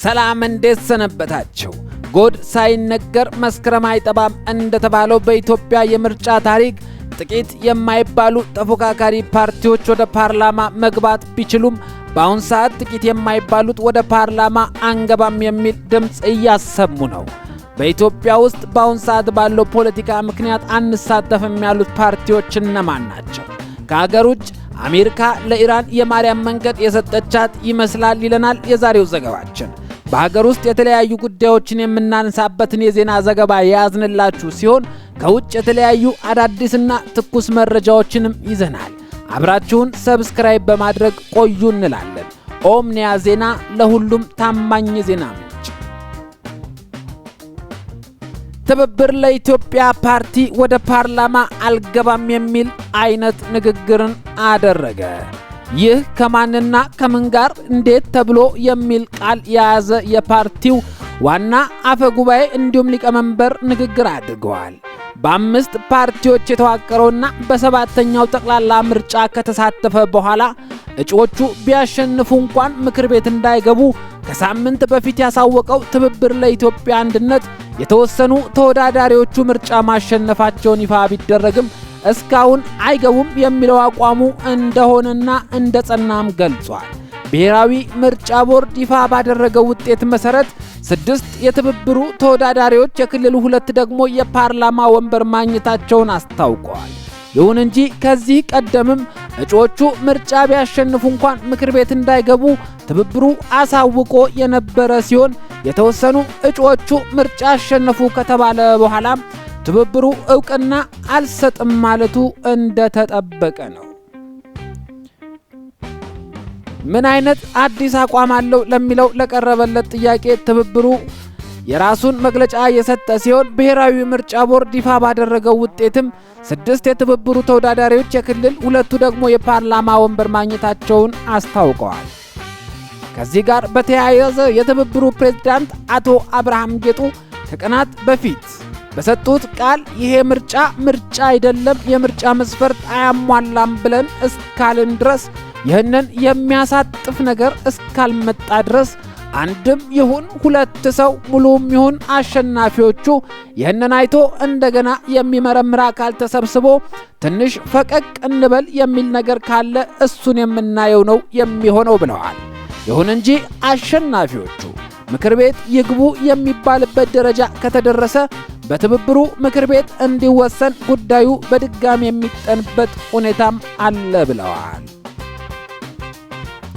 ሰላም እንዴት ሰነበታችሁ? ጎድ ሳይነገር መስከረም አይጠባም እንደተባለው በኢትዮጵያ የምርጫ ታሪክ ጥቂት የማይባሉ ተፎካካሪ ፓርቲዎች ወደ ፓርላማ መግባት ቢችሉም በአሁን ሰዓት ጥቂት የማይባሉት ወደ ፓርላማ አንገባም የሚል ድምጽ እያሰሙ ነው። በኢትዮጵያ ውስጥ በአሁን ሰዓት ባለው ፖለቲካ ምክንያት አንሳተፍም ያሉት ፓርቲዎች እነማን ናቸው? ከሀገር ውጭ አሜሪካ ለኢራን የማርያም መንገድ የሰጠቻት ይመስላል ይለናል የዛሬው ዘገባችን። በሀገር ውስጥ የተለያዩ ጉዳዮችን የምናነሳበትን የዜና ዘገባ የያዝንላችሁ ሲሆን ከውጭ የተለያዩ አዳዲስና ትኩስ መረጃዎችንም ይዘናል። አብራችሁን ሰብስክራይብ በማድረግ ቆዩ እንላለን። ኦምኒያ ዜና፣ ለሁሉም ታማኝ ዜና ምንጭ። ትብብር ለኢትዮጵያ ፓርቲ ወደ ፓርላማ አልገባም የሚል አይነት ንግግርን አደረገ። ይህ ከማንና ከምን ጋር እንዴት ተብሎ የሚል ቃል የያዘ የፓርቲው ዋና አፈ ጉባኤ እንዲሁም ሊቀመንበር ንግግር አድርገዋል። በአምስት ፓርቲዎች የተዋቀረውና በሰባተኛው ጠቅላላ ምርጫ ከተሳተፈ በኋላ እጩዎቹ ቢያሸንፉ እንኳን ምክር ቤት እንዳይገቡ ከሳምንት በፊት ያሳወቀው ትብብር ለኢትዮጵያ አንድነት የተወሰኑ ተወዳዳሪዎቹ ምርጫ ማሸነፋቸውን ይፋ ቢደረግም እስካሁን አይገቡም የሚለው አቋሙ እንደሆነና እንደጸናም ገልጿል። ብሔራዊ ምርጫ ቦርድ ይፋ ባደረገው ውጤት መሰረት 6 የትብብሩ ተወዳዳሪዎች የክልሉ 2 ደግሞ የፓርላማ ወንበር ማግኘታቸውን አስታውቀዋል። ይሁን እንጂ ከዚህ ቀደምም እጩዎቹ ምርጫ ቢያሸንፉ እንኳን ምክር ቤት እንዳይገቡ ትብብሩ አሳውቆ የነበረ ሲሆን የተወሰኑ እጩዎቹ ምርጫ አሸነፉ ከተባለ በኋላ ትብብሩ እውቅና አልሰጥም ማለቱ እንደተጠበቀ ነው። ምን አይነት አዲስ አቋም አለው ለሚለው ለቀረበለት ጥያቄ ትብብሩ የራሱን መግለጫ የሰጠ ሲሆን ብሔራዊ ምርጫ ቦርድ ይፋ ባደረገው ውጤትም 6 የትብብሩ ተወዳዳሪዎች የክልል 2 ደግሞ የፓርላማ ወንበር ማግኘታቸውን አስታውቀዋል። ከዚህ ጋር በተያያዘ የትብብሩ ፕሬዝዳንት አቶ አብርሃም ጌጡ ከቀናት በፊት በሰጡት ቃል ይሄ ምርጫ አይደለም፣ የምርጫ መስፈርት አያሟላም ብለን እስካልን ድረስ ይህንን የሚያሳጥፍ ነገር እስካልመጣ ድረስ አንድም ይሁን 2 ሰው ሙሉም ይሁን አሸናፊዎቹ ይህንን አይቶ እንደገና የሚመረምር አካል ተሰብስቦ ትንሽ ፈቀቅ እንበል የሚል ነገር ካለ እሱን የምናየው ነው የሚሆነው ብለዋል። ይሁን እንጂ አሸናፊዎቹ ምክር ቤት ይግቡ የሚባልበት ደረጃ ከተደረሰ በትብብሩ ምክር ቤት እንዲወሰን ጉዳዩ በድጋሚ የሚጠንበት ሁኔታም አለ ብለዋል።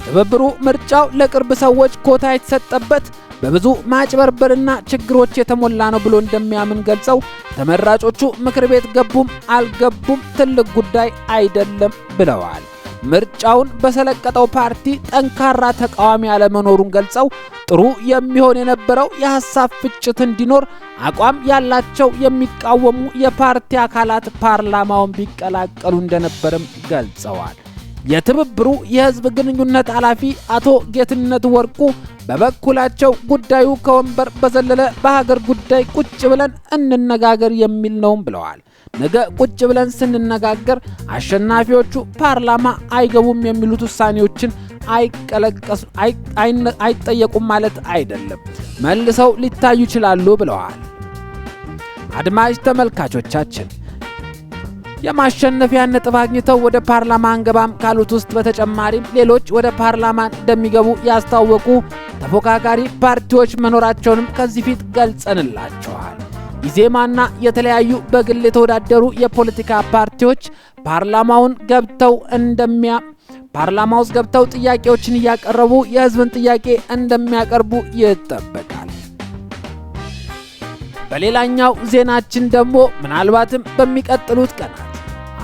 ትብብሩ ምርጫው ለቅርብ ሰዎች ኮታ የተሰጠበት በብዙ ማጭበርበርና ችግሮች የተሞላ ነው ብሎ እንደሚያምን ገልጸው ተመራጮቹ ምክር ቤት ገቡም አልገቡም ትልቅ ጉዳይ አይደለም ብለዋል። ምርጫውን በሰለቀጠው ፓርቲ ጠንካራ ተቃዋሚ አለመኖሩን ገልጸው ጥሩ የሚሆን የነበረው የሐሳብ ፍጭት እንዲኖር አቋም ያላቸው የሚቃወሙ የፓርቲ አካላት ፓርላማውን ቢቀላቀሉ እንደነበርም ገልጸዋል። የትብብሩ የህዝብ ግንኙነት ኃላፊ አቶ ጌትነት ወርቁ በበኩላቸው ጉዳዩ ከወንበር በዘለለ በሀገር ጉዳይ ቁጭ ብለን እንነጋገር የሚል ነው ብለዋል። ነገ ቁጭ ብለን ስንነጋገር አሸናፊዎቹ ፓርላማ አይገቡም የሚሉት ውሳኔዎችን አይጠየቁም ማለት አይደለም፣ መልሰው ሊታዩ ይችላሉ ብለዋል። አድማጭ ተመልካቾቻችን የማሸነፊያ ነጥብ አግኝተው ወደ ፓርላማ አንገባም ካሉት ውስጥ በተጨማሪም ሌሎች ወደ ፓርላማ እንደሚገቡ ያስታወቁ ተፎካካሪ ፓርቲዎች መኖራቸውንም ከዚህ ፊት ገልጸንላቸዋል። ኢዜማና የተለያዩ በግል የተወዳደሩ የፖለቲካ ፓርቲዎች ፓርላማ ውስጥ ገብተው ጥያቄዎችን እያቀረቡ የህዝብን ጥያቄ እንደሚያቀርቡ ይጠበቃል። በሌላኛው ዜናችን ደግሞ ምናልባትም በሚቀጥሉት ቀናት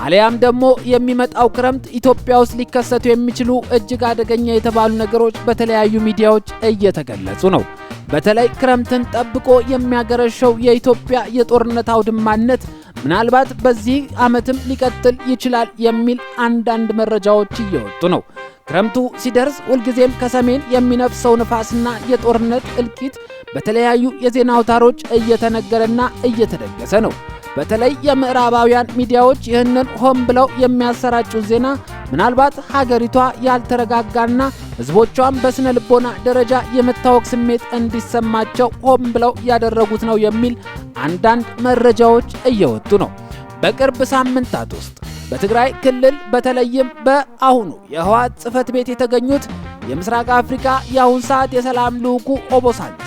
አሊያም ደግሞ የሚመጣው ክረምት ኢትዮጵያ ውስጥ ሊከሰቱ የሚችሉ እጅግ አደገኛ የተባሉ ነገሮች በተለያዩ ሚዲያዎች እየተገለጹ ነው። በተለይ ክረምትን ጠብቆ የሚያገረሸው የኢትዮጵያ የጦርነት አውድማነት ምናልባት በዚህ ዓመትም ሊቀጥል ይችላል የሚል አንዳንድ መረጃዎች እየወጡ ነው። ክረምቱ ሲደርስ ሁልጊዜም ከሰሜን የሚነፍሰው ንፋስና የጦርነት እልቂት በተለያዩ የዜና አውታሮች እየተነገረና እየተደገሰ ነው። በተለይ የምዕራባውያን ሚዲያዎች ይህንን ሆን ብለው የሚያሰራጩት ዜና ምናልባት ሀገሪቷ ያልተረጋጋና ህዝቦቿን በስነ ልቦና ደረጃ የመታወክ ስሜት እንዲሰማቸው ሆን ብለው ያደረጉት ነው የሚል አንዳንድ መረጃዎች እየወጡ ነው። በቅርብ ሳምንታት ውስጥ በትግራይ ክልል በተለይም በአሁኑ የህወሓት ጽሕፈት ቤት የተገኙት የምስራቅ አፍሪካ የአሁን ሰዓት የሰላም ልዑኩ ኦቦሳንጆ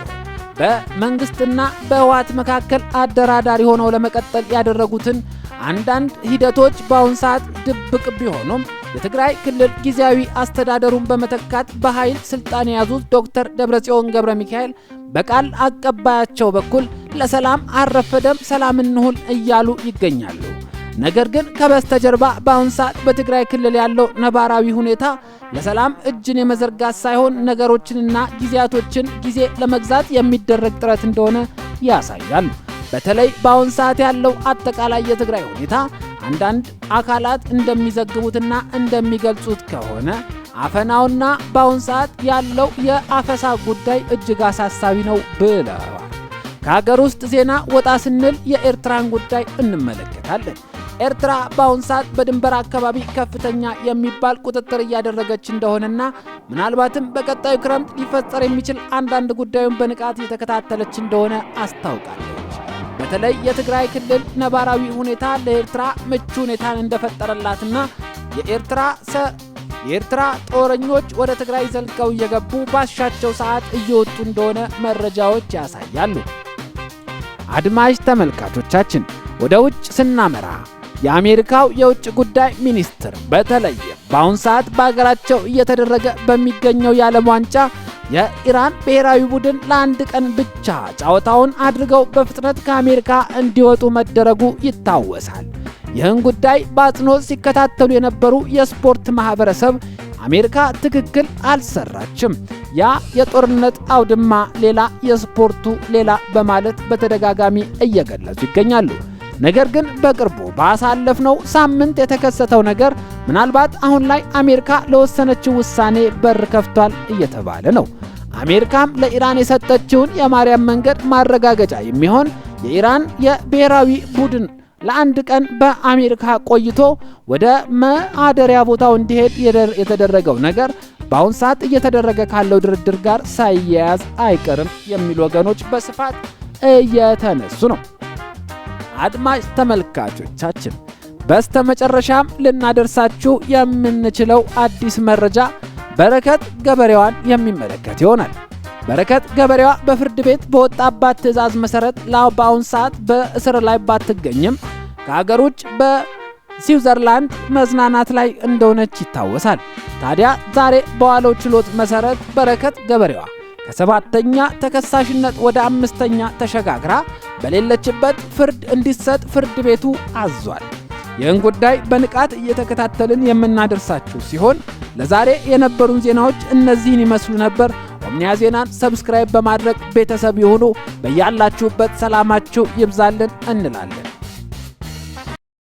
በመንግስትና በህወሓት መካከል አደራዳሪ ሆነው ለመቀጠል ያደረጉትን አንዳንድ ሂደቶች በአሁን ሰዓት ድብቅ ቢሆኑም የትግራይ ክልል ጊዜያዊ አስተዳደሩን በመተካት በኃይል ስልጣን የያዙት ዶክተር ደብረጽዮን ገብረ ሚካኤል በቃል አቀባያቸው በኩል ለሰላም አረፈደም ሰላም እንሁን እያሉ ይገኛሉ። ነገር ግን ከበስተጀርባ በአሁን ሰዓት በትግራይ ክልል ያለው ነባራዊ ሁኔታ ለሰላም እጅን የመዘርጋት ሳይሆን ነገሮችንና ጊዜያቶችን ጊዜ ለመግዛት የሚደረግ ጥረት እንደሆነ ያሳያል። በተለይ በአሁን ሰዓት ያለው አጠቃላይ የትግራይ ሁኔታ አንዳንድ አካላት እንደሚዘግቡትና እንደሚገልጹት ከሆነ አፈናውና በአሁን ሰዓት ያለው የአፈሳ ጉዳይ እጅግ አሳሳቢ ነው ብለዋል። ከሀገር ውስጥ ዜና ወጣ ስንል የኤርትራን ጉዳይ እንመለከታለን። ኤርትራ በአሁን ሰዓት በድንበር አካባቢ ከፍተኛ የሚባል ቁጥጥር እያደረገች እንደሆነና ምናልባትም በቀጣዩ ክረምት ሊፈጠር የሚችል አንዳንድ ጉዳዩን በንቃት እየተከታተለች እንደሆነ አስታውቃለች። በተለይ የትግራይ ክልል ነባራዊ ሁኔታ ለኤርትራ ምቹ ሁኔታን እንደፈጠረላትና የኤርትራ ጦረኞች ወደ ትግራይ ዘልቀው እየገቡ ባሻቸው ሰዓት እየወጡ እንደሆነ መረጃዎች ያሳያሉ። አድማጭ ተመልካቾቻችን ወደ ውጭ ስናመራ የአሜሪካው የውጭ ጉዳይ ሚኒስትር በተለይ በአሁን ሰዓት በሀገራቸው እየተደረገ በሚገኘው የዓለም ዋንጫ የኢራን ብሔራዊ ቡድን ለአንድ ቀን ብቻ ጨዋታውን አድርገው በፍጥነት ከአሜሪካ እንዲወጡ መደረጉ ይታወሳል። ይህን ጉዳይ በአጽንኦት ሲከታተሉ የነበሩ የስፖርት ማህበረሰብ አሜሪካ ትክክል አልሰራችም፣ ያ የጦርነት አውድማ ሌላ፣ የስፖርቱ ሌላ በማለት በተደጋጋሚ እየገለጹ ይገኛሉ። ነገር ግን በቅርቡ ባሳለፍነው ሳምንት የተከሰተው ነገር ምናልባት አሁን ላይ አሜሪካ ለወሰነችው ውሳኔ በር ከፍቷል እየተባለ ነው። አሜሪካም ለኢራን የሰጠችውን የማርያም መንገድ ማረጋገጫ የሚሆን የኢራን የብሔራዊ ቡድን ለአንድ ቀን በአሜሪካ ቆይቶ ወደ ማደሪያ ቦታው እንዲሄድ የተደረገው ነገር በአሁን ሰዓት እየተደረገ ካለው ድርድር ጋር ሳይያያዝ አይቀርም የሚሉ ወገኖች በስፋት እየተነሱ ነው። አድማጭ ተመልካቾቻችን በስተመጨረሻም ልናደርሳችሁ የምንችለው አዲስ መረጃ በረከት ገበሬዋን የሚመለከት ይሆናል። በረከት ገበሬዋ በፍርድ ቤት በወጣባት ትዕዛዝ መሰረት በአሁን ሰዓት በእስር ላይ ባትገኝም ከሀገር ውጭ በስዊዘርላንድ መዝናናት ላይ እንደሆነች ይታወሳል። ታዲያ ዛሬ በዋለው ችሎት መሰረት በረከት ገበሬዋ ከሰባተኛ ተከሳሽነት ወደ አምስተኛ ተሸጋግራ በሌለችበት ፍርድ እንዲሰጥ ፍርድ ቤቱ አዟል። ይህን ጉዳይ በንቃት እየተከታተልን የምናደርሳችሁ ሲሆን ለዛሬ የነበሩን ዜናዎች እነዚህን ይመስሉ ነበር። ኦምኒያ ዜናን ሰብስክራይብ በማድረግ ቤተሰብ ይሁኑ። በያላችሁበት ሰላማችሁ ይብዛልን እንላለን።